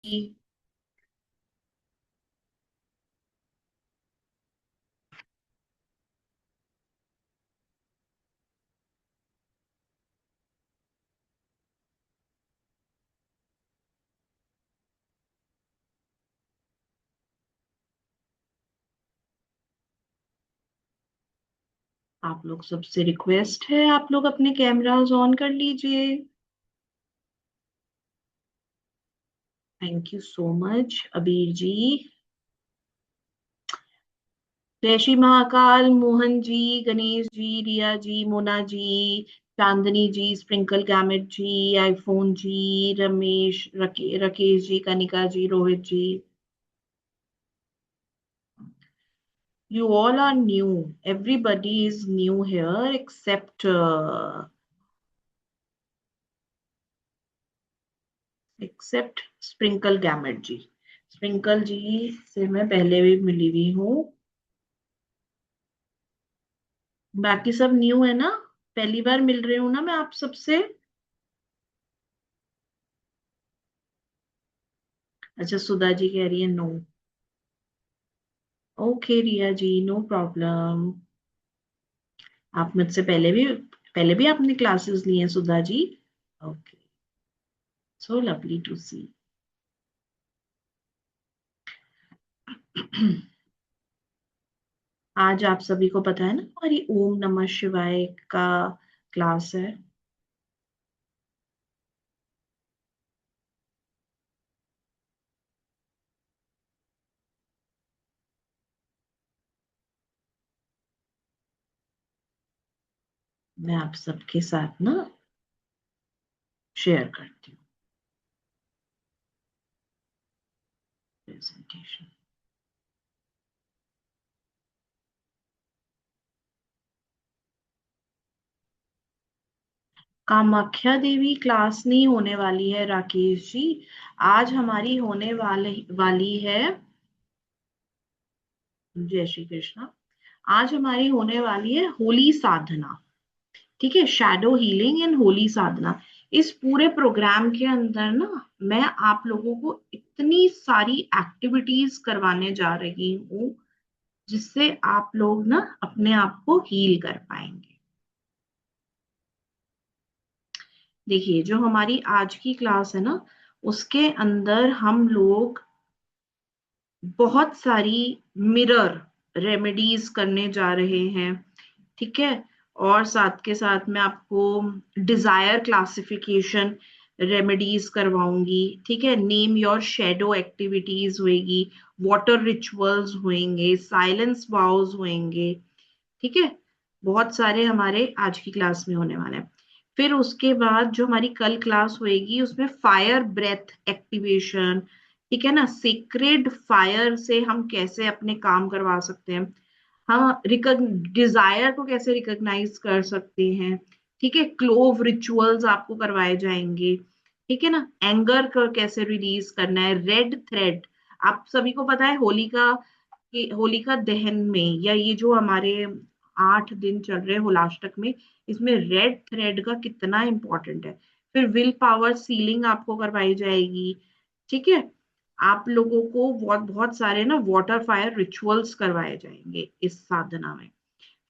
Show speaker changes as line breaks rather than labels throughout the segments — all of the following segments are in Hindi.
आप लोग सबसे रिक्वेस्ट है, आप लोग अपने कैमरास ऑन कर लीजिए। Thank you so much Abir ji. जय Shri Mahakal, Mohan ji, Ganesh ji, Riya ji, Mona ji, Chandni ji, Sprinkle Gamet ji, iPhone ji, Ramesh, Rakesh ji, Kanika ji, Rohit ji. You all are new. Everybody is new here except Sprinkle Gamet ji. Sprinkle ji से मैं पहले भी मिली हुई हूँ। बाकी सब न्यू है ना? पहली बार मिल रही हूँ ना मैं आप सबसे। अच्छा, सुधा जी कह रही है नो। ओके रिया जी, नो प्रॉब्लम। आप मुझसे पहले भी आपने क्लासेस ली हैं Sudha ji? Okay, so lovely to सी। आज आप सभी को पता है ना हमारी ओम नमः शिवाय का क्लास है। मैं आप सबके साथ ना शेयर करती हूँ प्रेजेंटेशन। कामाख्या देवी क्लास नहीं होने वाली है राकेश जी। आज हमारी होने वाली है। जय श्री कृष्णा। आज हमारी होने वाली है होली साधना। ठीक है, शैडो हीलिंग एंड होली साधना। इस पूरे प्रोग्राम के अंदर ना मैं आप लोगों को इतनी सारी एक्टिविटीज करवाने जा रही हूँ जिससे आप लोग ना अपने आप को हील कर पाएंगे। देखिए, जो हमारी आज की क्लास है ना, उसके अंदर हम लोग बहुत सारी मिरर रेमेडीज करने जा रहे हैं। ठीक है, और साथ के साथ मैं आपको डिजायर क्लासिफिकेशन रेमेडीज करवाऊंगी। ठीक है, नेम योर शेडो एक्टिविटीज होएगी, वाटर रिचुअल्स होंगे, साइलेंस वाउज होंगे। ठीक है, बहुत सारे हमारे आज की क्लास में होने वाले हैं। फिर उसके बाद जो हमारी कल क्लास होएगी उसमें फायर ब्रेथ एक्टिवेशन। ठीक है ना, सीक्रेट फायर से हम कैसे अपने काम करवा सकते हैं, हाँ, डिजायर को कैसे रिकॉग्नाइज कर सकते हैं। ठीक है, क्लोव रिचुअल्स आपको करवाए जाएंगे। ठीक है ना, एंगर को कैसे रिलीज करना है, रेड थ्रेड। आप सभी को पता है होलिका कि होलिका दहन में या ये जो हमारे 8 दिन चल रहे हैं होलाष्टक में, इसमें रेड थ्रेड का कितना इंपॉर्टेंट है। फिर विल पावर सीलिंग आपको करवाई जाएगी। ठीक है, आप लोगों को बहुत बहुत सारे ना वाटर फायर रिचुअल्स करवाए जाएंगे इस साधना में।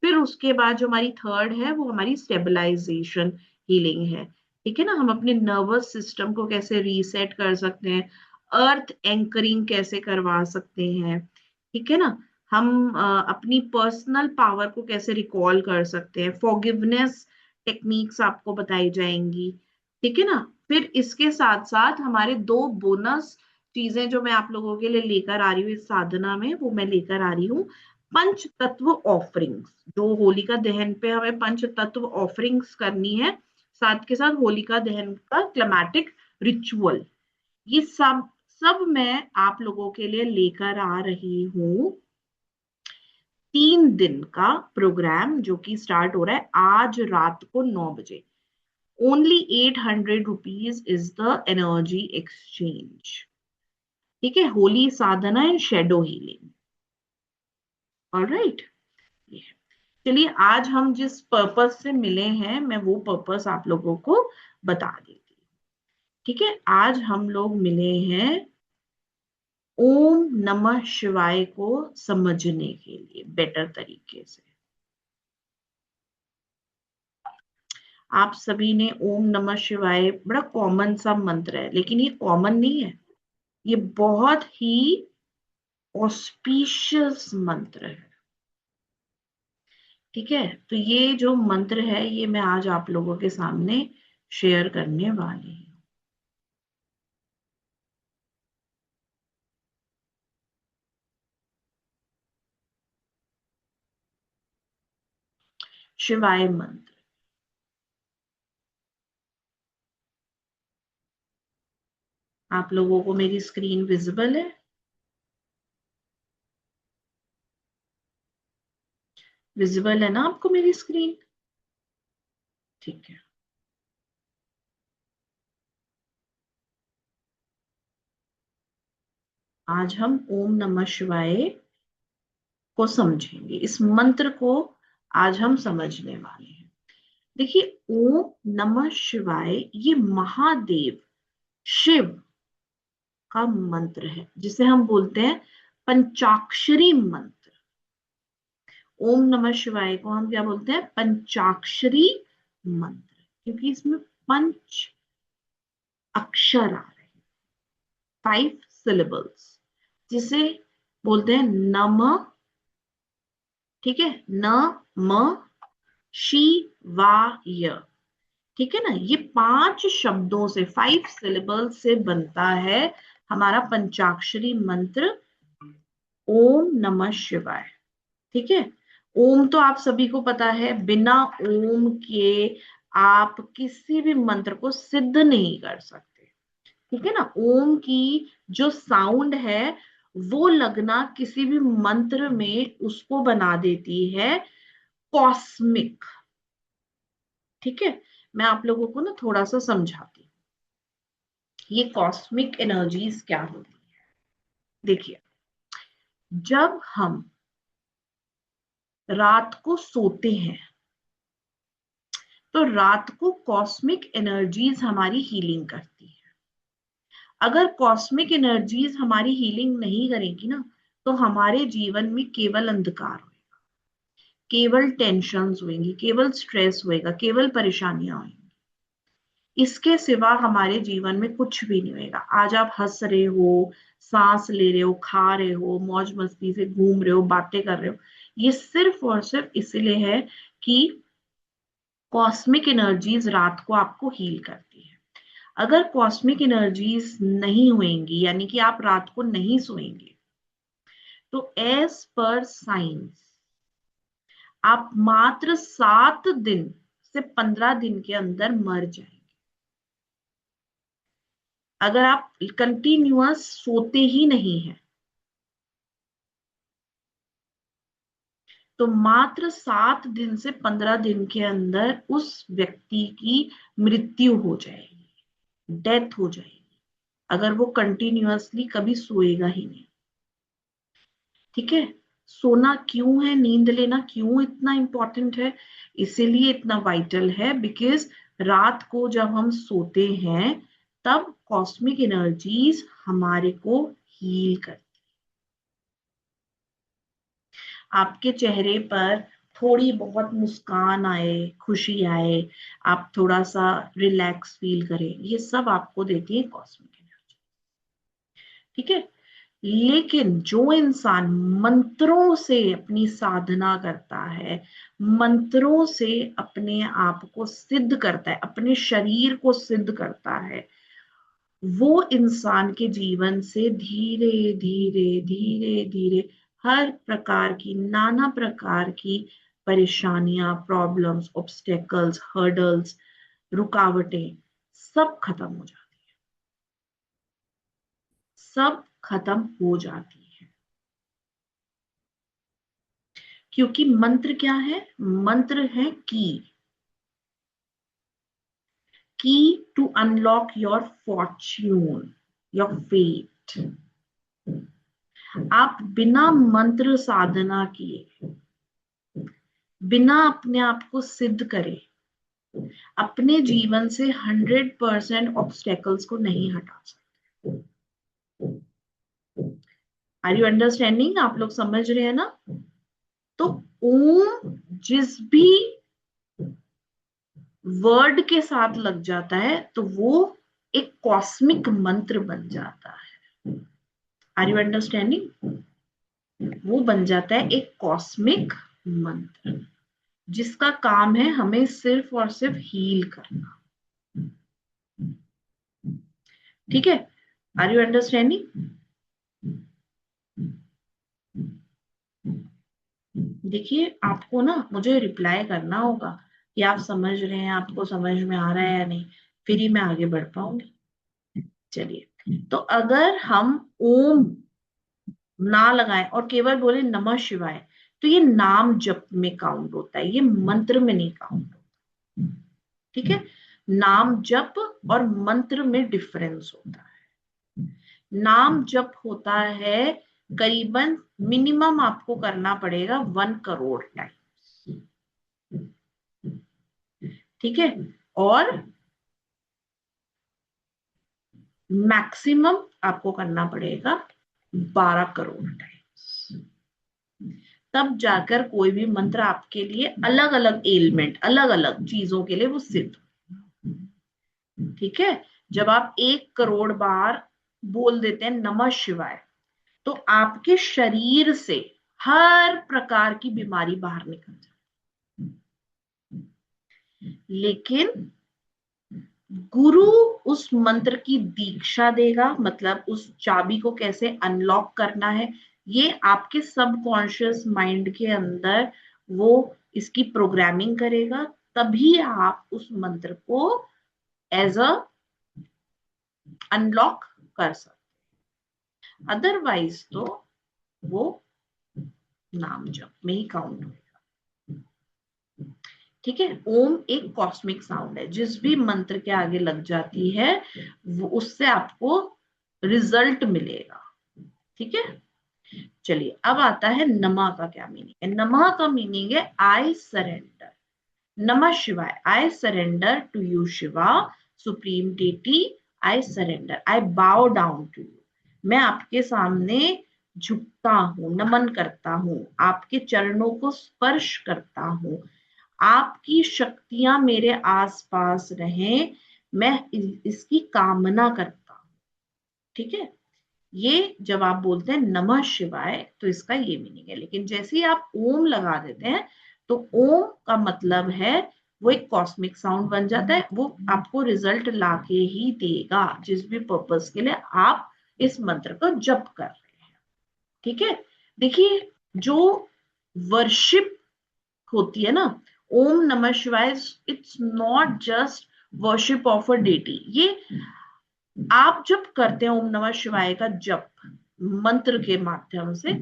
फिर उसके बाद जो हमारी थर्ड है वो हमारी स्टेबलाइजेशन हीलिंग है। ठीक है ना, हम अपने नर्वस सिस्टम को कैसे रीसेट कर सकते हैं, अर्थ एंकरिंग कैसे करवा सकते हैं। ठीक है ना, हम अपनी पर्सनल पावर को कैसे रिकॉल कर सकते हैं, फॉरगिवनेस टेक्निक्स आपको बताई जाएंगी। ठीक है ना, फिर इसके साथ साथ हमारे दो बोनस चीजें जो मैं आप लोगों के लिए लेकर आ रही हूँ इस साधना में, वो मैं लेकर आ रही हूँ पंच तत्व ऑफरिंग्स। जो होलिका दहन पे हमें पंच तत्व ऑफरिंग्स करनी है, साथ के साथ होलिका दहन का क्लैमेटिक रिचुअल, ये सब सब मैं आप लोगों के लिए लेकर आ रही हूँ। 3 दिन का प्रोग्राम जो कि स्टार्ट हो रहा है आज रात को 9 बजे। Only ₹800 is the energy exchange. ठीक है, होली साधना एंड शेडो हीलिंग। ऑलराइट, चलिए आज हम जिस पर्पस से मिले हैं मैं वो पर्पस आप लोगों को बता देती हूँ। ठीक है, आज हम लोग मिले हैं ओम नमः शिवाय को समझने के लिए बेटर तरीके से। आप सभी ने ओम नमः शिवाय, बड़ा कॉमन सा मंत्र है, लेकिन ये कॉमन नहीं है, ये बहुत ही ऑस्पिशियस मंत्र है। ठीक है, तो ये जो मंत्र है ये मैं आज आप लोगों के सामने शेयर करने वाली हूँ। शिवाय मंत्र। आप लोगों को मेरी स्क्रीन विजिबल है? विजिबल है ना आपको मेरी स्क्रीन? ठीक है। आज हम ओम नमः शिवाय को समझेंगे, इस मंत्र को आज हम समझने वाले हैं। देखिए, ओम नमः शिवाय ये महादेव शिव का मंत्र है, जिसे हम बोलते हैं पंचाक्षरी मंत्र। ओम नमः शिवाय को हम क्या बोलते हैं? पंचाक्षरी मंत्र, क्योंकि इसमें पंच अक्षर आ रहे हैं, 5 syllables, जिसे बोलते हैं नम। ठीक है, न म शिवाय। ठीक है ना, ये 5 शब्दों से, 5 syllables से बनता है हमारा पंचाक्षरी मंत्र ओम नमः शिवाय। ठीक है, ओम तो आप सभी को पता है, बिना ओम के आप किसी भी मंत्र को सिद्ध नहीं कर सकते। ठीक है ना, ओम की जो साउंड है वो लगना किसी भी मंत्र में उसको बना देती है कॉस्मिक। ठीक है, मैं आप लोगों को ना थोड़ा सा समझाती हूँ ये कॉस्मिक एनर्जीज क्या होती है। देखिए, जब हम रात को सोते हैं तो रात को कॉस्मिक एनर्जीज हमारी हीलिंग करती है। अगर कॉस्मिक एनर्जीज हमारी हीलिंग नहीं करेगी ना, तो हमारे जीवन में केवल अंधकार होगा, केवल टेंशन्स होंगी, केवल स्ट्रेस होएगा, केवल परेशानियां होंगी। इसके सिवा हमारे जीवन में कुछ भी नहीं होगा। आज आप हंस रहे हो, सांस ले रहे हो, खा रहे हो, मौज मस्ती से घूम रहे हो, बातें कर रहे हो, ये सिर्फ और सिर्फ इसलिए है कि कॉस्मिक एनर्जीज रात को आपको हील करती है। अगर कॉस्मिक एनर्जीज नहीं होंगी, यानी कि आप रात को नहीं सोएंगे, तो एज पर साइंस आप मात्र 7 दिन से 15 दिन के अंदर मर जाएंगे। अगर आप कंटिन्यूअस सोते ही नहीं है तो मात्र 7 दिन से 15 दिन के अंदर उस व्यक्ति की मृत्यु हो जाएगी, डेथ हो जाएगी, अगर वो कंटिन्यूअसली कभी सोएगा ही नहीं। ठीक है, सोना क्यों है, नींद लेना क्यों इतना इंपॉर्टेंट है? इसीलिए इतना वाइटल है बिकॉज रात को जब हम सोते हैं तब कॉस्मिक एनर्जीज हमारे को हील करती। आपके चेहरे पर थोड़ी बहुत मुस्कान आए, खुशी आए, आप थोड़ा सा रिलैक्स फील करें, ये सब आपको देती है कॉस्मिक एनर्जी। ठीक है, लेकिन जो इंसान मंत्रों से अपनी साधना करता है, मंत्रों से अपने आप को सिद्ध करता है, अपने शरीर को सिद्ध करता है, वो इंसान के जीवन से धीरे धीरे धीरे धीरे हर प्रकार की, नाना प्रकार की परेशानियां, प्रॉब्लम्स, ऑब्स्टेकल्स, हर्डल्स, रुकावटें सब खत्म हो जाती है, सब खत्म हो जाती है। क्योंकि मंत्र क्या है? मंत्र है key to unlock your fortune, your fate. आप बिना मंत्र साधना किए, बिना अपने आप को सिद्ध करे, अपने जीवन से 100% ऑब्स्टेकल्स को नहीं हटा सकते। Are you understanding? आप लोग समझ रहे हैं ना? तो ओम जिस भी वर्ड के साथ लग जाता है तो वो एक कॉस्मिक मंत्र बन जाता है। Are you understanding? वो बन जाता है एक कॉस्मिक मंत्र जिसका काम है हमें सिर्फ और सिर्फ हील करना। ठीक है? Are you understanding? देखिए, आपको ना मुझे रिप्लाई करना होगा कि आप समझ रहे हैं, आपको समझ में आ रहा है या नहीं, फिर ही मैं आगे बढ़ पाऊंगी। चलिए, तो अगर हम ओम ना लगाएं और केवल बोले नमः शिवाय, तो ये नाम जप में काउंट होता है, ये मंत्र में नहीं काउंट होता। ठीक है? नाम जप और मंत्र में डिफरेंस होता है। नाम जप होता है करीबन मिनिमम आपको करना पड़ेगा 1 करोड़ टाइम। ठीक है? और मैक्सिमम आपको करना पड़ेगा 12 करोड़ टाइम्स। तब जाकर कोई भी मंत्र आपके लिए अलग अलग एलिमेंट, अलग अलग चीजों के लिए वो सिद्ध। ठीक है? जब आप 1 करोड़ बार बोल देते हैं नमः शिवाय, तो आपके शरीर से हर प्रकार की बीमारी बाहर निकल जाए। लेकिन गुरु उस मंत्र की दीक्षा देगा, मतलब उस चाबी को कैसे अनलॉक करना है ये आपके सबकॉन्शियस माइंड के अंदर वो इसकी प्रोग्रामिंग करेगा। तभी आप उस मंत्र को एज अ अनलॉक कर सकते। अदरवाइज तो वो नाम जप में ही काउंट होगा। ठीक है? ओम एक कॉस्मिक साउंड है, जिस भी मंत्र के आगे लग जाती है वो उससे आपको रिजल्ट मिलेगा। ठीक है? चलिए, अब आता है नमः का क्या मीनिंग है। नमः का मीनिंग है आई सरेंडर। नमः शिवाय, I surrender to you Shiva, supreme deity. I surrender, I bow down to you. मैं आपके सामने झुकता हूं, नमन करता हूं, आपके चरणों को स्पर्श करता हूं। आपकी शक्तियां मेरे आसपास रहें, मैं इसकी कामना करता हूं। ठीक है? ये जब आप बोलते हैं नमः शिवाय तो इसका ये मीनिंग है। लेकिन जैसे ही आप ओम लगा देते हैं तो ओम का मतलब है वो एक कॉस्मिक साउंड बन जाता है, वो आपको रिजल्ट लाके ही देगा जिस भी पर्पस के लिए आप इस मंत्र को जप कर रहे हैं। ठीक है? देखिए, जो वर्शिप होती है ना, ओम नमः शिवाय, it's not just worship of a deity. ये आप जब करते हैं ओम नमः शिवाय का जप मंत्र के माध्यम से,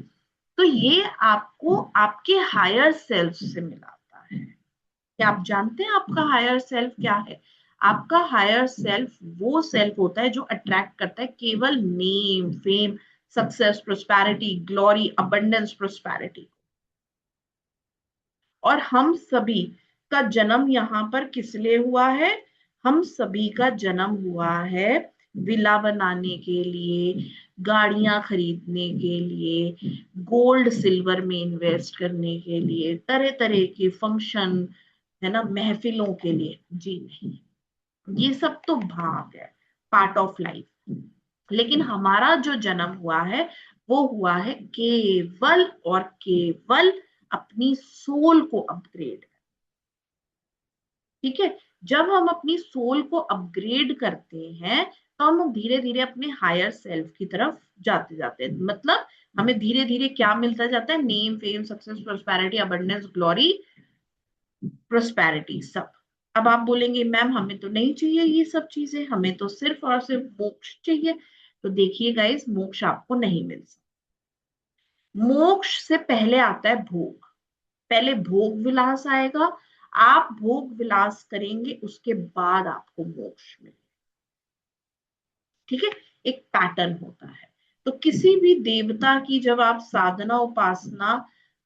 तो ये आपको आपके हायर सेल्फ से मिलाता है। क्या आप जानते हैं आपका हायर सेल्फ क्या है? आपका हायर सेल्फ वो सेल्फ होता है जो अट्रैक्ट करता है केवल name, fame, success, prosperity, glory, abundance, prosperity. और हम सभी का जन्म यहाँ पर किस लिए हुआ है? हम सभी का जन्म हुआ है विला बनाने के लिए, गाड़ियां खरीदने के लिए, गोल्ड सिल्वर में इन्वेस्ट करने के लिए, तरह तरह के फंक्शन, है ना, महफिलों के लिए। जी नहीं, ये सब तो भाग है, पार्ट ऑफ लाइफ। लेकिन हमारा जो जन्म हुआ है वो हुआ है केवल और केवल अपनी सोल को अपग्रेड। ठीक है? जब हम अपनी सोल को अपग्रेड करते हैं तो हम धीरे धीरे अपने हायर सेल्फ की तरफ जाते जाते हैं। मतलब हमें धीरे धीरे क्या मिलता जाता है? Name, fame, success, prosperity, abundance, glory, prosperity, सब। अब आप बोलेंगे मैम हमें तो नहीं चाहिए ये सब चीजें, हमें तो सिर्फ और सिर्फ मोक्ष चाहिए। तो देखिए गाइस, मोक्ष आपको नहीं मिल सकता। मोक्ष से पहले आता है भोग। पहले भोग विलास आएगा, आप भोग विलास करेंगे, उसके बाद आपको मोक्ष मिलेगा। ठीक है? एक पैटर्न होता है। तो किसी भी देवता की जब आप साधना उपासना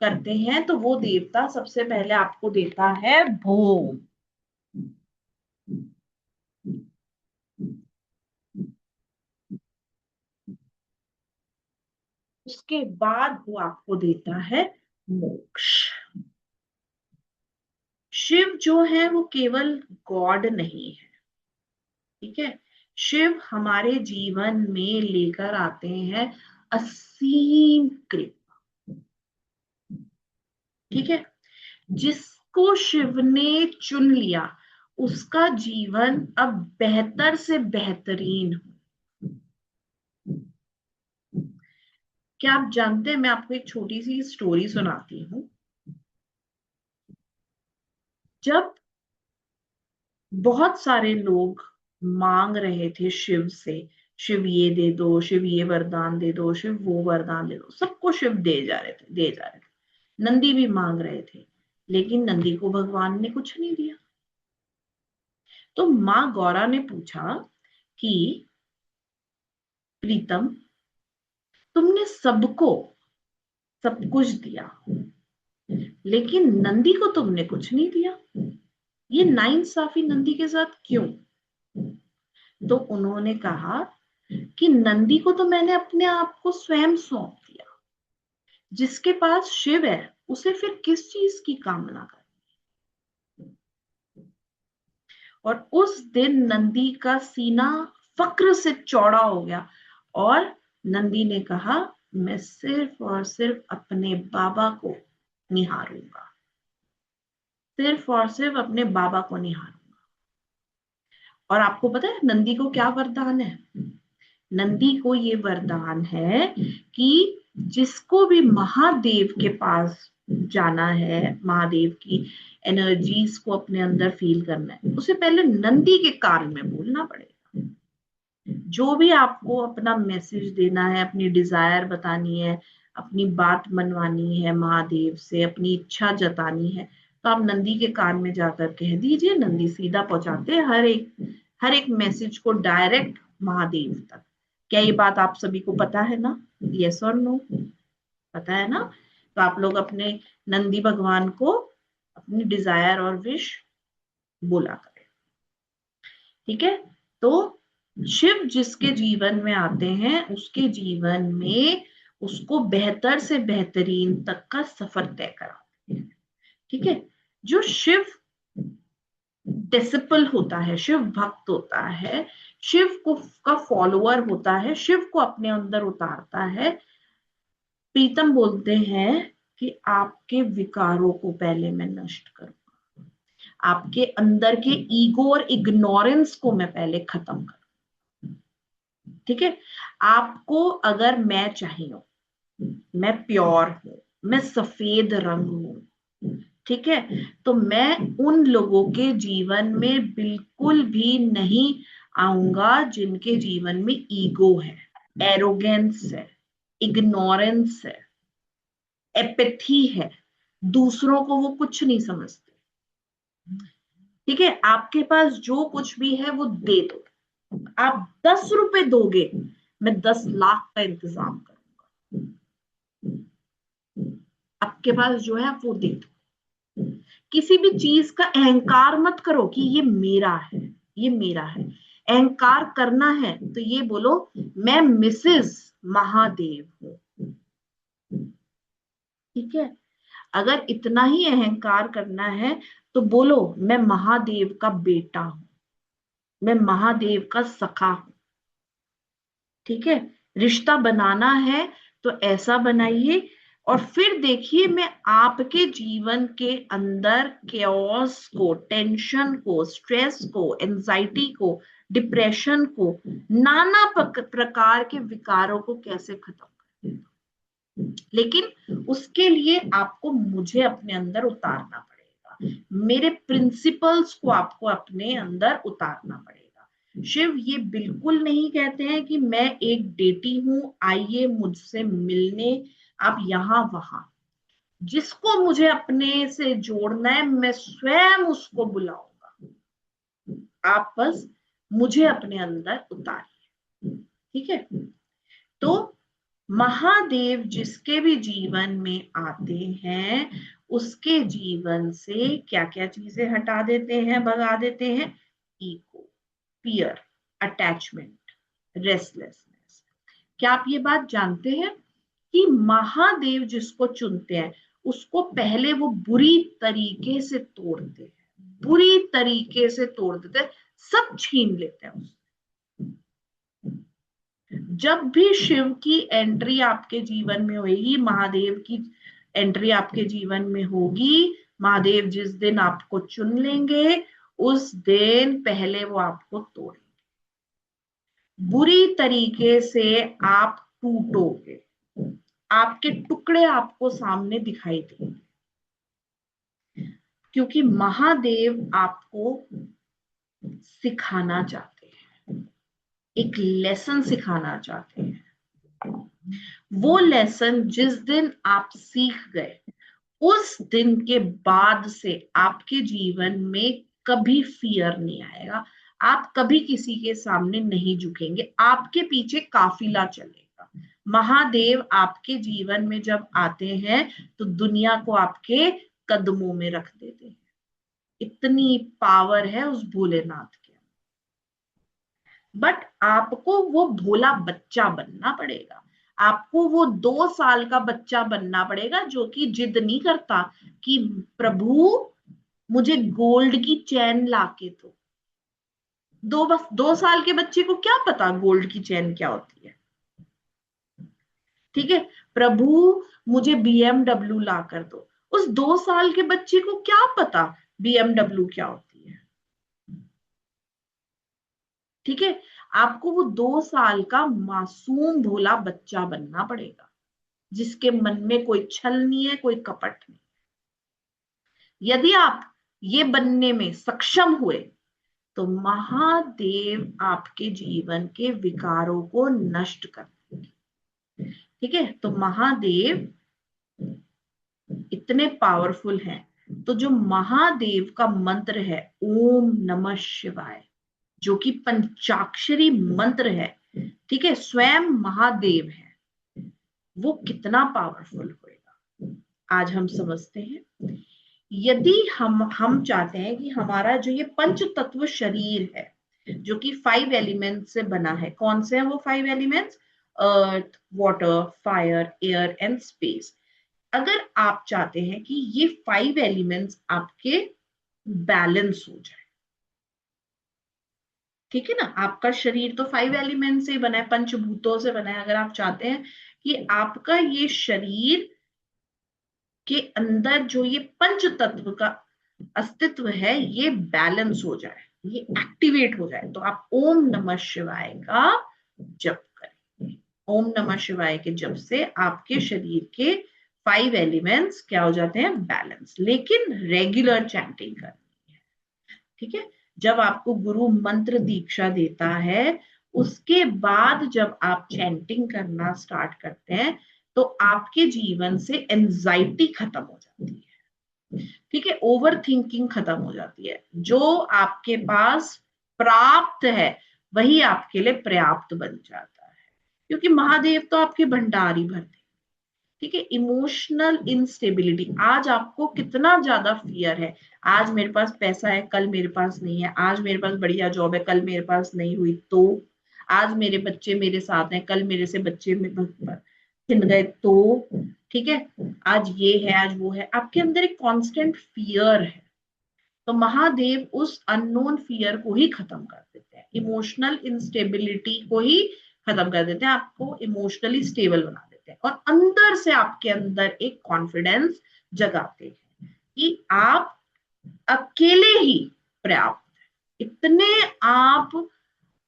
करते हैं तो वो देवता सबसे पहले आपको देता है भोग। उसके बाद वो आपको देता है मोक्ष। शिव जो है वो केवल गॉड नहीं है, ठीक है। शिव हमारे जीवन में लेकर आते हैं असीम कृपा, ठीक है। जिसको शिव ने चुन लिया उसका जीवन अब बेहतर से बेहतरीन हो। क्या आप जानते हैं, मैं आपको एक छोटी सी स्टोरी सुनाती हूँ। जब बहुत सारे लोग मांग रहे थे शिव से, शिव ये दे दो, शिव ये वरदान दे दो, शिव वो वरदान दे दो, सबको शिव दे जा रहे थे। नंदी भी मांग रहे थे, लेकिन नंदी को भगवान ने कुछ नहीं दिया। तो माँ गौरा ने पूछा कि प्रीतम, तुमने सबको सब कुछ दिया, लेकिन नंदी को तुमने कुछ नहीं दिया, ये नाइंसाफी नंदी के साथ क्यों? तो उन्होंने कहा कि नंदी को तो मैंने अपने आप को स्वयं सौंप दिया, जिसके पास शिव है उसे फिर किस चीज की कामना कर। और उस दिन नंदी का सीना फक्र से चौड़ा हो गया और नंदी ने कहा, मैं सिर्फ और सिर्फ अपने बाबा को निहारूंगा, सिर्फ और सिर्फ अपने बाबा को निहारूंगा। और आपको पता है नंदी को क्या वरदान है? नंदी को ये वरदान है कि जिसको भी महादेव के पास जाना है, महादेव की एनर्जीज को अपने अंदर फील करना है, उसे पहले नंदी के कान में बोलना पड़ेगा। जो भी आपको अपना मैसेज देना है, अपनी डिजायर बतानी है, अपनी बात मनवानी है महादेव से, अपनी इच्छा जतानी है, तो आप नंदी के कान में जाकर कह दीजिए। नंदी सीधा पहुंचाते हैं हर एक मैसेज को डायरेक्ट महादेव तक। क्या ये बात आप सभी को पता है ना? यस और नो? पता है ना? तो आप लोग अपने नंदी भगवान को अपनी डिजायर और विश बोला करें, ठीक है। तो शिव जिसके जीवन में आते हैं उसके जीवन में उसको बेहतर से बेहतरीन तक का सफर तय कराते हैं, ठीक है। जो शिव डिसिपल होता है, शिव भक्त होता है, शिव को का फॉलोअर होता है, शिव को अपने अंदर उतारता है, प्रीतम बोलते हैं कि आपके विकारों को पहले मैं नष्ट करूंगा, आपके अंदर के ईगो और इग्नोरेंस को मैं पहले खत्म करूंगा, ठीक है। आपको अगर मैं चाहिए, मैं प्योर हूं, मैं सफेद रंग हूं, ठीक है, तो मैं उन लोगों के जीवन में बिल्कुल भी नहीं आऊंगा जिनके जीवन में ईगो है, एरोगेंस है, इग्नोरेंस है, एपैथी है, दूसरों को वो कुछ नहीं समझते, ठीक है। आपके पास जो कुछ भी है वो दे दो। आप 10 रुपए दोगे, मैं 10 लाख का इंतजाम करूंगा। आपके पास जो है आप वो दे दो। किसी भी चीज का अहंकार मत करो कि ये मेरा है, ये मेरा है। अहंकार करना है तो ये बोलो, मैं मिसेस महादेव हूं, ठीक है। अगर इतना ही अहंकार करना है तो बोलो, मैं महादेव का बेटा हूं, मैं महादेव का सखा हूं, ठीक है। रिश्ता बनाना है तो ऐसा बनाइए, और फिर देखिए मैं आपके जीवन के अंदर केओस को, टेंशन को, स्ट्रेस को, एंजाइटी को, डिप्रेशन को, नाना प्रकार के विकारों को कैसे खत्म कर। लेकिन उसके लिए आपको मुझे अपने अंदर उतारना पड़ेगा, मेरे प्रिंसिपल्स को आपको अपने अंदर उतारना पड़ेगा। शिव ये बिल्कुल नहीं कहते हैं कि मैं एक डेटी हूं, आइए मुझसे मिलने, आप यहां वहां। जिसको मुझे अपने से जोड़ना है मैं स्वयं उसको बुलाऊंगा, आप बस मुझे अपने अंदर उतारिए, ठीक है। तो महादेव जिसके भी जीवन में आते हैं उसके जीवन से क्या क्या चीजें हटा देते हैं, भगा देते हैं? Ego, fear, attachment, restlessness. क्या आप ये बात जानते हैं कि महादेव जिसको चुनते हैं उसको पहले वो बुरी तरीके से तोड़ते हैं, बुरी तरीके से तोड़ देते हैं, सब छीन लेते हैं उससे। जब भी शिव की एंट्री आपके जीवन में होगी, महादेव की एंट्री आपके जीवन में होगी, महादेव जिस दिन आपको चुन लेंगे उस दिन पहले वो आपको तोड़ेंगे, बुरी तरीके से आप टूटोगे, आपके टुकड़े आपको सामने दिखाई देंगे, क्योंकि महादेव आपको सिखाना चाहते हैं, एक लेसन सिखाना चाहते हैं। वो लेसन जिस दिन आप सीख गए उस दिन के बाद से आपके जीवन में कभी फियर नहीं आएगा, आप कभी किसी के सामने नहीं झुकेंगे, आपके पीछे काफिला चलेगा। महादेव आपके जीवन में जब आते हैं तो दुनिया को आपके कदमों में रख देते हैं, इतनी पावर है उस भोलेनाथ के। बट आपको वो भोला बच्चा बनना पड़ेगा, आपको वो 2 साल का बच्चा बनना पड़ेगा जो कि जिद नहीं करता कि प्रभु मुझे गोल्ड की चैन लाके दो। 2 साल के बच्चे को क्या पता गोल्ड की चैन क्या होती है, ठीक है। प्रभु मुझे बीएमडब्ल्यू ला कर दो, उस 2 साल के बच्चे को क्या पता बीएमडब्ल्यू क्या होती है, ठीक है। आपको वो 2 साल का मासूम भोला बच्चा बनना पड़ेगा जिसके मन में कोई छल नहीं है, कोई कपट नहीं। यदि आप ये बनने में सक्षम हुए तो महादेव आपके जीवन के विकारों को नष्ट कर देंगे, ठीक है। तो महादेव इतने पावरफुल हैं, तो जो महादेव का मंत्र है ओम नमः शिवाय, जो कि पंचाक्षरी मंत्र है, ठीक है, स्वयं महादेव है, वो कितना पावरफुल होएगा आज हम समझते हैं। यदि हम चाहते हैं कि हमारा जो ये पंच तत्व शरीर है जो कि 5 एलिमेंट्स से बना है, कौन से हैं वो 5 elements? Earth, water, fire, air and space. अगर आप चाहते हैं कि ये 5 एलिमेंट्स आपके बैलेंस हो जाए, ठीक है ना, आपका शरीर तो 5 एलिमेंट से बना है, पंचभूतों से बना है। अगर आप चाहते हैं कि आपका ये शरीर के अंदर जो ये पंच तत्व का अस्तित्व है ये बैलेंस हो जाए, ये एक्टिवेट हो जाए, तो आप ओम नमः शिवाय का जप करें। ओम नमः शिवाय के जप से आपके शरीर के 5 एलिमेंट्स क्या हो जाते हैं? बैलेंस। लेकिन रेगुलर चैंटिंग करनी है, ठीक है। जब आपको गुरु मंत्र दीक्षा देता है उसके बाद जब आप चैंटिंग करना स्टार्ट करते हैं तो आपके जीवन से एंजाइटी खत्म हो जाती है, ठीक है, ओवर थिंकिंग खत्म हो जाती है। जो आपके पास प्राप्त है वही आपके लिए पर्याप्त बन जाता है, क्योंकि महादेव तो आपके भंडार ही भरते, ठीक है। इमोशनल इंस्टेबिलिटी, आज आपको कितना ज्यादा फियर है, आज मेरे पास पैसा है कल मेरे पास नहीं है, आज मेरे पास बढ़िया जॉब है कल मेरे पास नहीं हुई तो, आज मेरे बच्चे मेरे साथ हैं कल मेरे से बच्चे छिन गए तो, ठीक है, आज ये है आज वो है, आपके अंदर एक कांस्टेंट फियर है। तो महादेव उस अननोन फियर को ही खत्म कर देते हैं, इमोशनल इंस्टेबिलिटी को ही खत्म कर देते हैं, आपको इमोशनली स्टेबल बना देते हैं और अंदर से आपके अंदर एक कॉन्फिडेंस जगाते हैं कि आप अकेले ही पर्याप्त हैं। इतने आप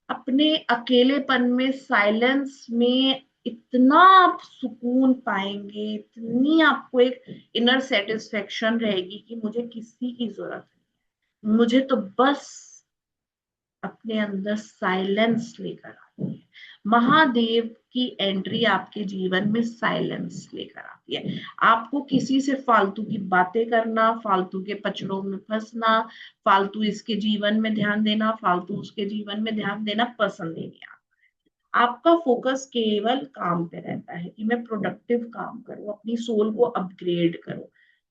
अपने अकेलेपन में, साइलेंस में इतना आप सुकून पाएंगे, इतनी आपको एक इनर सेटिस्फेक्शन रहेगी कि मुझे किसी की जरूरत नहीं, मुझे तो बस अपने अंदर साइलेंस लेकर आती है। महादेव की एंट्री आपके जीवन में साइलेंस लेकर आती है। आपको किसी से फालतू की बातें करना, फालतू के पचड़ों में फंसना, फालतू इसके जीवन में ध्यान देना, फालतू उसके जीवन में ध्यान देना पसंद ही नहीं आता। आपका फोकस केवल काम पे रहता है कि मैं प्रोडक्टिव काम करूं, अपनी सोल को अपग्रेड करूं,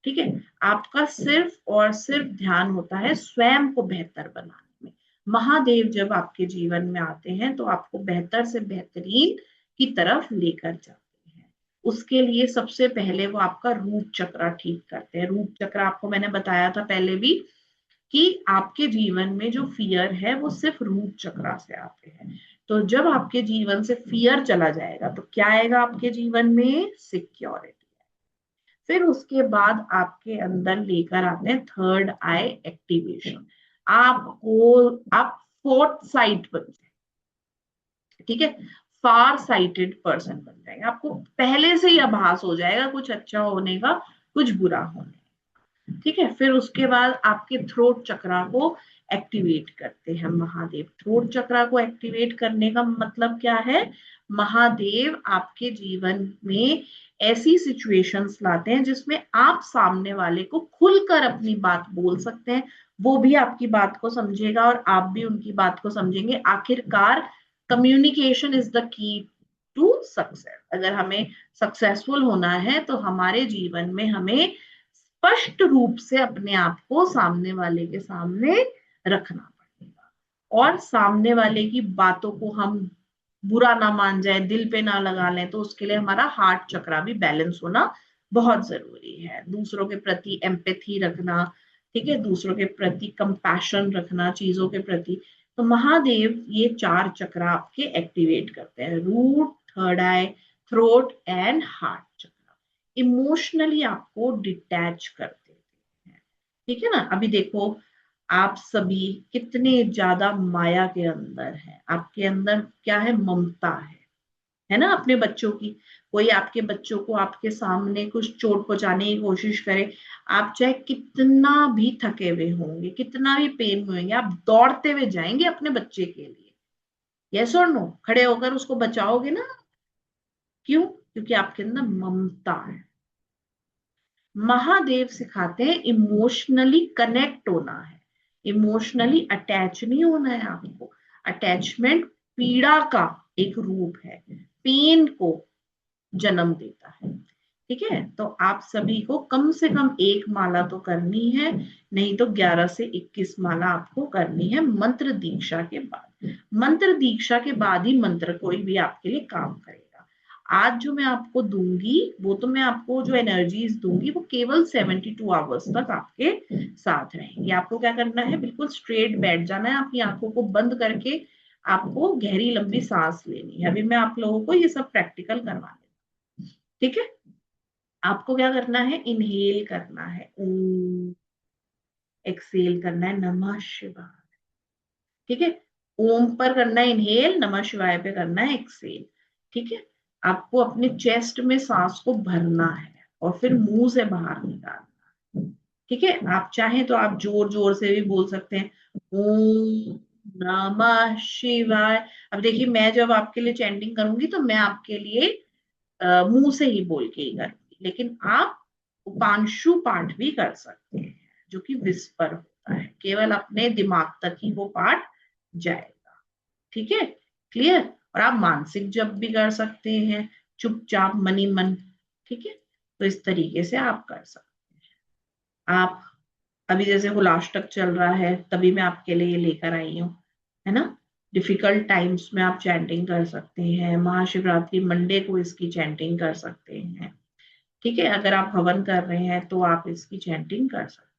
ठीक है। आपका सिर्फ और सिर्फ ध्यान होता है स्वयं को बेहतर बनाने में। महादेव जब आपके जीवन में आते हैं तो आपको बेहतर से बेहतरीन की तरफ लेकर जाते हैं। उसके लिए सबसे पहले वो आपका रूट चक्र ठीक करते हैं। रूट चक्र आपको मैंने बताया था पहले भी कि आपके जीवन में जो फियर है वो सिर्फ रूट चक्र से आते हैं। तो जब आपके जीवन से फियर चला जाएगा तो क्या आएगा आपके जीवन में? सिक्योरिटी। फिर उसके बाद आपके अंदर लेकर आते हैं थर्ड आई एक्टिवेशन। आप फोर्थ साइट बन जाए, ठीक है, फार साइटेड पर्सन बन जाएंगे। आपको पहले से ही आभास हो जाएगा कुछ अच्छा होने का, कुछ बुरा होने का, ठीक है। फिर उसके बाद आपके थ्रोट चक्रा को एक्टिवेट करते हैं महादेव। थ्रोट चक्रा को एक्टिवेट करने का मतलब क्या है? महादेव आपके जीवन में ऐसी सिचुएशंस लाते हैं जिसमें आप सामने वाले को खुलकर अपनी बात बोल सकते हैं, वो भी आपकी बात को समझेगा और आप भी उनकी बात को समझेंगे। आखिरकार communication is the key to success. अगर हमें सक्सेसफुल होना है तो हमारे जीवन में हमें स्पष्ट रूप से अपने आप को सामने वाले के सामने रखना पड़ेगा, और सामने वाले की बातों को हम बुरा ना मान जाए, दिल पे ना लगा लें। तो उसके लिए हमारा हार्ट चक्रा भी बैलेंस होना बहुत जरूरी है। दूसरों के प्रति एम्पैथी रखना, ठीक है, दूसरों के प्रति कंपैशन रखना, चीजों के प्रति। तो महादेव ये 4 चक्र आपके एक्टिवेट करते हैं, root, third eye, throat and heart chakra. Emotionally आपको डिटैच कर देते हैं, ठीक है ना। अभी देखो, आप सभी कितने ज्यादा माया के अंदर हैं। आपके अंदर क्या है? ममता है ना, अपने बच्चों की। कोई आपके बच्चों को आपके सामने कुछ चोट पहुंचाने की कोशिश करे, आप चाहे कितना भी थके हुए होंगे, कितना भी पेन में होंगे, आप दौड़ते हुए जाएंगे अपने बच्चे के लिए। यस और नो? खड़े होकर उसको बचाओगे ना। क्यों? क्योंकि आपके अंदर ममता है। महादेव सिखाते हैं इमोशनली कनेक्ट होना है, इमोशनली अटैच नहीं होना है आपको। अटैचमेंट पीड़ा का एक रूप है, पेन को जन्म देता है, ठीक है। तो आप सभी को कम से कम 1 माला तो करनी है, नहीं तो 11 से 21 माला आपको करनी है मंत्र दीक्षा के बाद। मंत्र दीक्षा के बाद ही मंत्र कोई भी आपके लिए काम करेगा। आज जो मैं आपको दूंगी, वो तो मैं आपको जो एनर्जीज दूंगी वो केवल 72 आवर्स तक आपके साथ रहेंगे। आपको क्या करना है? बिल्कुल स्ट्रेट बैठ जाना है, आपकी आंखों को बंद करके आपको गहरी लंबी सांस लेनी है। अभी मैं आप लोगों को ये सब प्रैक्टिकल करवा देती हूँ, ठीक है। आपको क्या करना है? इनहेल करना है ओम, एक्सेल करना है नमः शिवाय, ठीक है। ओम पर करना है इनहेल, नमः शिवाय पे करना है एक्सेल, ठीक है। आपको अपने चेस्ट में सांस को भरना है और फिर मुंह से बाहर निकालना, ठीक है। आप चाहें तो आप जोर जोर से भी बोल सकते हैं, ओम नमः शिवाय। अब देखिए, मैं जब आपके लिए चैंटिंग करूंगी तो मैं आपके लिए मुंह से ही बोल के ही करूंगी, लेकिन आप उपांशु पाठ भी कर सकते हैं जो कि विस्पर होता है, केवल अपने दिमाग तक ही वो पाठ जाएगा, ठीक है। क्लियर? और आप मानसिक जप भी कर सकते हैं, चुपचाप मनी मन, ठीक है। तो इस तरीके से आप कर सकते हैं। आप अभी जैसे हुलाष्टक चल रहा है, तभी मैं आपके लिए लेकर आई हूँ, है ना। डिफिकल्ट टाइम्स में आप चैंटिंग कर सकते हैं, महाशिवरात्रि मंडे को इसकी चैंटिंग कर सकते हैं, ठीक है। अगर आप हवन कर रहे हैं तो आप इसकी चैंटिंग कर सकते हैं।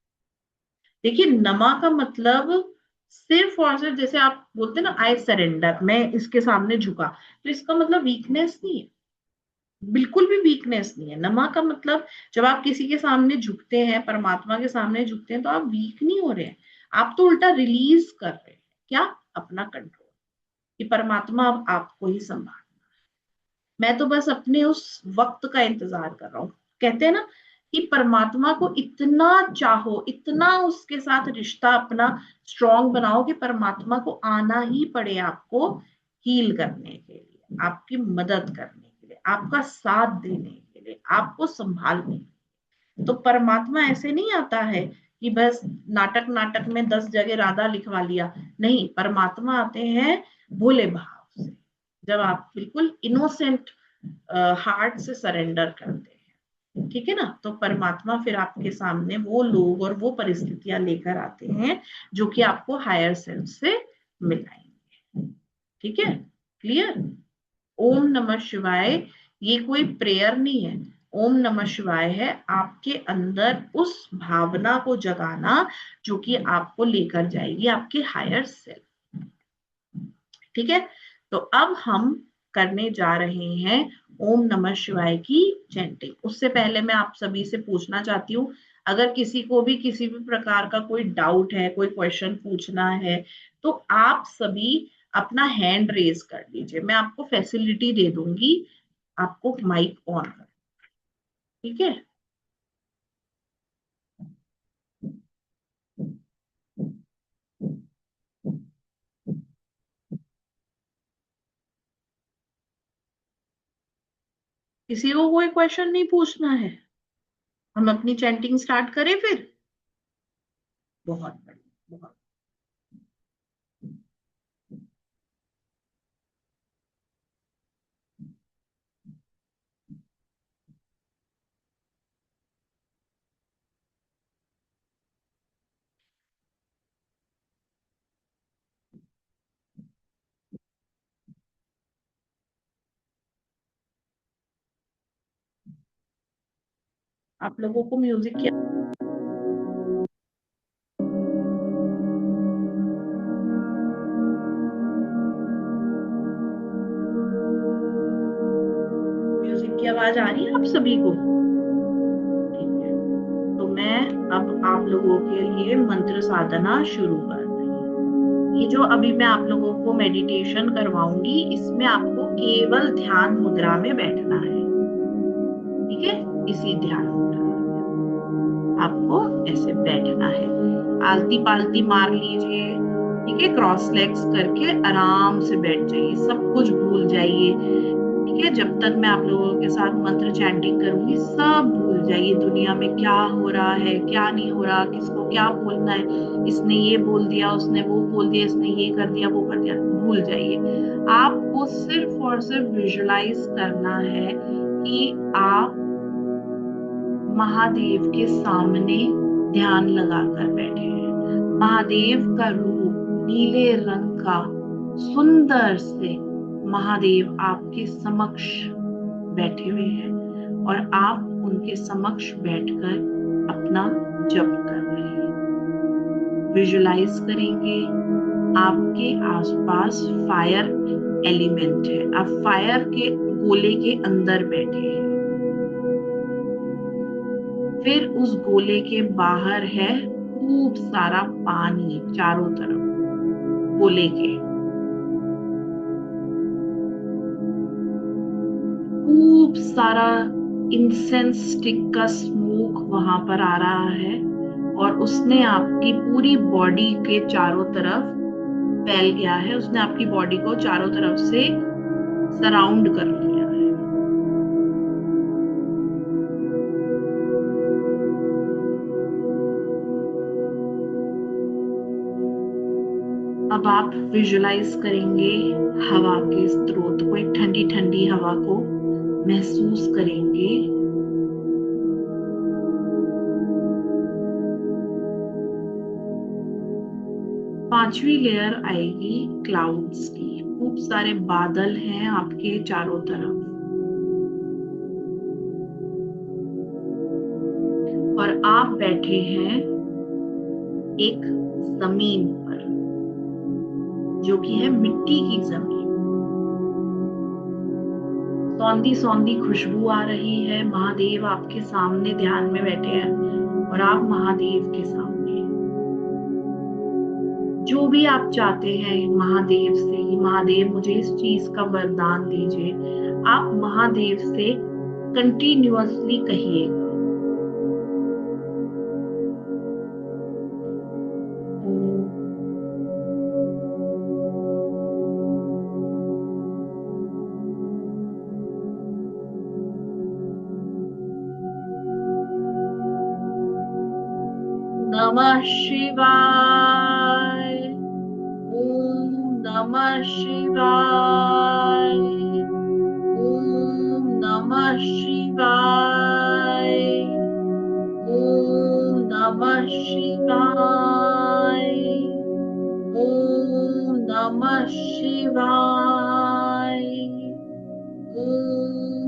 देखिए, नमा का मतलब सिर्फ और सिर्फ, जैसे आप बोलते हैं ना आई सरेंडर, मैं इसके सामने झुका, तो इसका मतलब वीकनेस नहीं है, बिल्कुल भी वीकनेस नहीं है। नमा का मतलब जब आप किसी के सामने झुकते हैं, परमात्मा के सामने झुकते हैं, तो आप वीक नहीं हो रहे हैं, आप तो उल्टा रिलीज कर रहे हैं। क्या? अपना कंट्रोल, कि परमात्मा अब आपको ही संभाल, मैं तो बस अपने उस वक्त का इंतजार कर रहा हूँ। कहते हैं ना कि परमात्मा को इतना चाहो, इतना उसके साथ रिश्ता अपना स्ट्रॉन्ग बनाओ कि परमात्मा को आना ही पड़े आपको हील करने के लिए, आपकी मदद करने के लिए, आपका साथ देने के लिए, आपको संभालने के लिए। तो परमात्मा ऐसे नहीं आता है कि बस नाटक नाटक में 10 जगह राधा लिखवा लिया, नहीं। परमात्मा आते हैं भोले भाव से, जब आप बिल्कुल इनोसेंट हार्ट से सरेंडर करते हैं, ठीक है ना। तो परमात्मा फिर आपके सामने वो लोग और वो परिस्थितियां लेकर आते हैं जो कि आपको हायर सेल्फ से मिलाएंगे, ठीक है। क्लियर? ओम नमः शिवाय ये कोई प्रेयर नहीं है, ओम नमः शिवाय है आपके अंदर उस भावना को जगाना जो कि आपको लेकर जाएगी आपके हायर सेल्फ। ठीक है, तो अब हम करने जा रहे हैं ओम नमः शिवाय की चैंटिंग। उससे पहले मैं आप सभी से पूछना चाहती हूँ, अगर किसी को भी किसी भी प्रकार का कोई डाउट है, कोई क्वेश्चन पूछना है, तो आप सभी अपना हैंड रेज कर लीजिए। मैं आपको फैसिलिटी दे दूंगी, आपको माइक ऑन कर, ठीक है। किसी को कोई क्वेश्चन नहीं पूछना है, हम अपनी चैंटिंग स्टार्ट करें फिर। बहुत बढ़िया, बहुत। आप लोगों को म्यूजिक की म्यूजिक की आवाज आ रही है आप सभी को? ठीक है, तो मैं अब आप लोगों के लिए मंत्र साधना शुरू कर रही हूँ। ये जो अभी मैं आप लोगों को मेडिटेशन करवाऊंगी, इसमें आपको केवल ध्यान मुद्रा में बैठना है। ठीक है, इसी ध्यान मुद्रा में आपको ऐसे बैठना है, आलती पालती मार लीजिए। ठीक है, क्रॉस लेग्स करके आराम से बैठ जाइए, सब कुछ भूल जाइए। ठीक है, जब तक मैं आप लोगों के साथ मंत्र चैंटिंग करूंगी, सब भूल जाइए दुनिया में क्या हो रहा है, क्या नहीं हो रहा, किसको क्या बोलना है, इसने ये बोल दिया, उसने वो बोल दिया, इसने ये कर दिया, वो कर दिया, भूल जाइए। आपको सिर्फ और सिर्फ विजुलाइज करना है कि आप महादेव के सामने ध्यान लगाकर बैठे हैं। महादेव का रूप नीले रंग का सुंदर से महादेव आपके समक्ष बैठे हुए हैं और आप उनके समक्ष बैठकर अपना जप कर रहे हैं। विजुलाइज करेंगे आपके आसपास फायर एलिमेंट है, आप फायर के गोले के अंदर बैठे हैं। फिर उस गोले के बाहर है खूब सारा पानी चारों तरफ गोले के, खूब सारा इंसेंस स्टिक का स्मोक वहां पर आ रहा है और उसने आपकी पूरी बॉडी के चारों तरफ फैल गया है, उसने आपकी बॉडी को चारों तरफ से सराउंड कर लिया है। अब आप विजुलाइज करेंगे हवा के स्रोत को, एक ठंडी ठंडी हवा को महसूस करेंगे। पांचवी लेयर आएगी क्लाउड्स की, खूब सारे बादल हैं आपके चारों तरफ और आप बैठे हैं एक जमीन पर जो कि है मिट्टी की जमीन। सौंधी सौंधी खुशबू आ रही है, महादेव आपके सामने ध्यान में बैठे हैं और आप महादेव के सामने। जो भी आप चाहते हैं महादेव से, कि महादेव मुझे इस चीज का वरदान दीजिए, आप महादेव से कंटिन्यूअसली कहिएगा। नमः शिवाय, ओम नमः शिवाय, ओम नमः शिवाय, ओम नमः शिवाय, ओम नमः शिवाय, ओम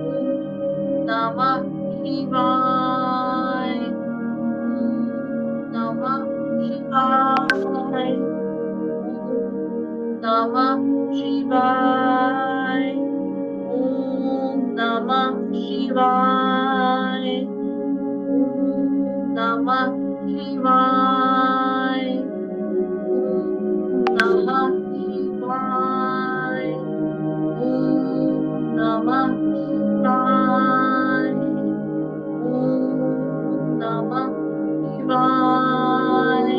नमः शिवाय, नमः शिवाय, नमः शिवाय, ओम नमः शिवाय, ओम नमः शिवाय, ओम नमः शिवाय, ओम नमः शिवाय, ओम नमः शिवाय, ओम नमः शिवाय,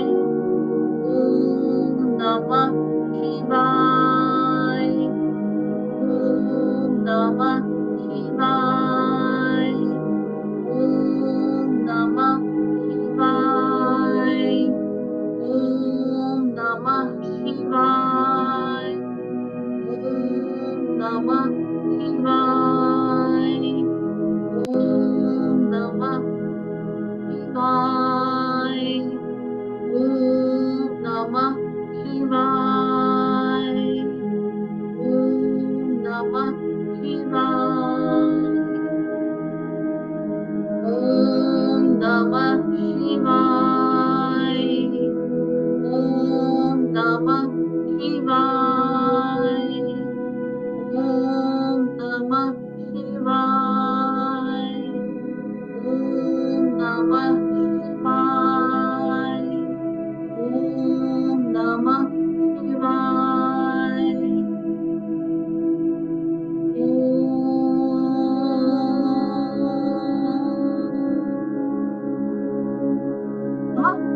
ओम नमः शिवाय, ओम नमः शिवाय, ओम नमः शिवाय, ओम नमः शिवाय, ओम नमः शिवाय, ओम नमः शिवाय, ओम नमः शिवाय, ओम नमः शिवाय, ओम नमः शिवाय, ओम नमः शिवाय, ओम नमः शिवाय, ओम नमः शिवाय, ओम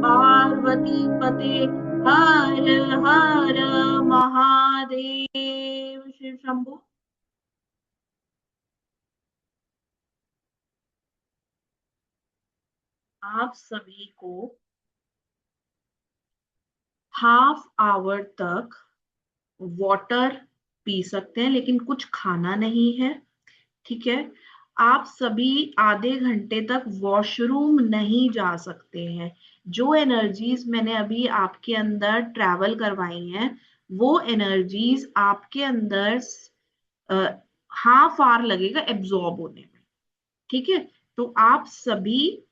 पार्वती पते हर हर महादेव। शिव शंभु। आप सभी को हाफ आवर तक वाटर पी सकते हैं, लेकिन कुछ खाना नहीं है, ठीक है। आप सभी आधे घंटे तक वॉशरूम नहीं जा सकते हैं। जो एनर्जीज मैंने अभी आपके अंदर ट्रैवल करवाई हैं, वो एनर्जीज आपके अंदर हाफ आवर लगेगा एब्जॉर्ब होने में, ठीक है। तो आप सभी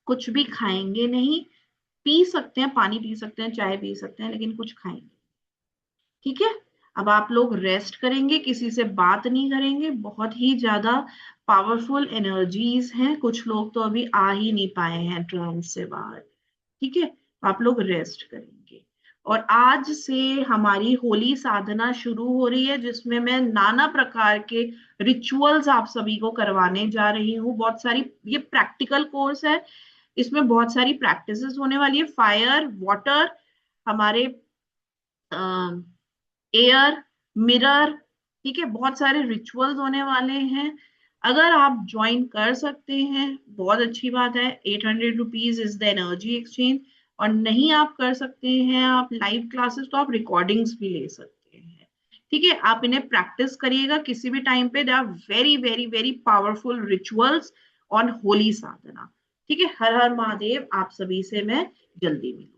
कुछ भी खाएंगे नहीं, पी सकते हैं, पानी पी सकते हैं, चाय पी सकते हैं, लेकिन कुछ खाएंगे, ठीक है। अब आप लोग रेस्ट करेंगे, किसी से बात नहीं करेंगे। बहुत ही ज्यादा पावरफुल एनर्जीज हैं, कुछ लोग तो अभी आ ही नहीं पाए हैं ट्रांस से बाहर, ठीक है। आप लोग रेस्ट करेंगे। और आज से हमारी होली साधना शुरू हो रही है, जिसमें मैं नाना प्रकार के रिचुअल्स आप सभी को करवाने जा रही हूँ। बहुत सारी, ये प्रैक्टिकल कोर्स है, इसमें बहुत सारी प्रैक्टिसेस होने वाली है। फायर, वाटर, हमारे एयर, मिरर, ठीक है, बहुत सारे रिचुअल्स होने वाले हैं। अगर आप ज्वाइन कर सकते हैं, बहुत अच्छी बात है। 800 rupees is the energy exchange. और नहीं आप कर सकते हैं आप लाइव क्लासेस, तो आप रिकॉर्डिंग्स भी ले सकते हैं, ठीक है। आप इन्हें प्रैक्टिस करिएगा किसी भी टाइम पे। They are very very very powerful rituals on holy sadhana, ठीक है। हर हर महादेव। आप सभी से मैं जल्दी मिलूंगी।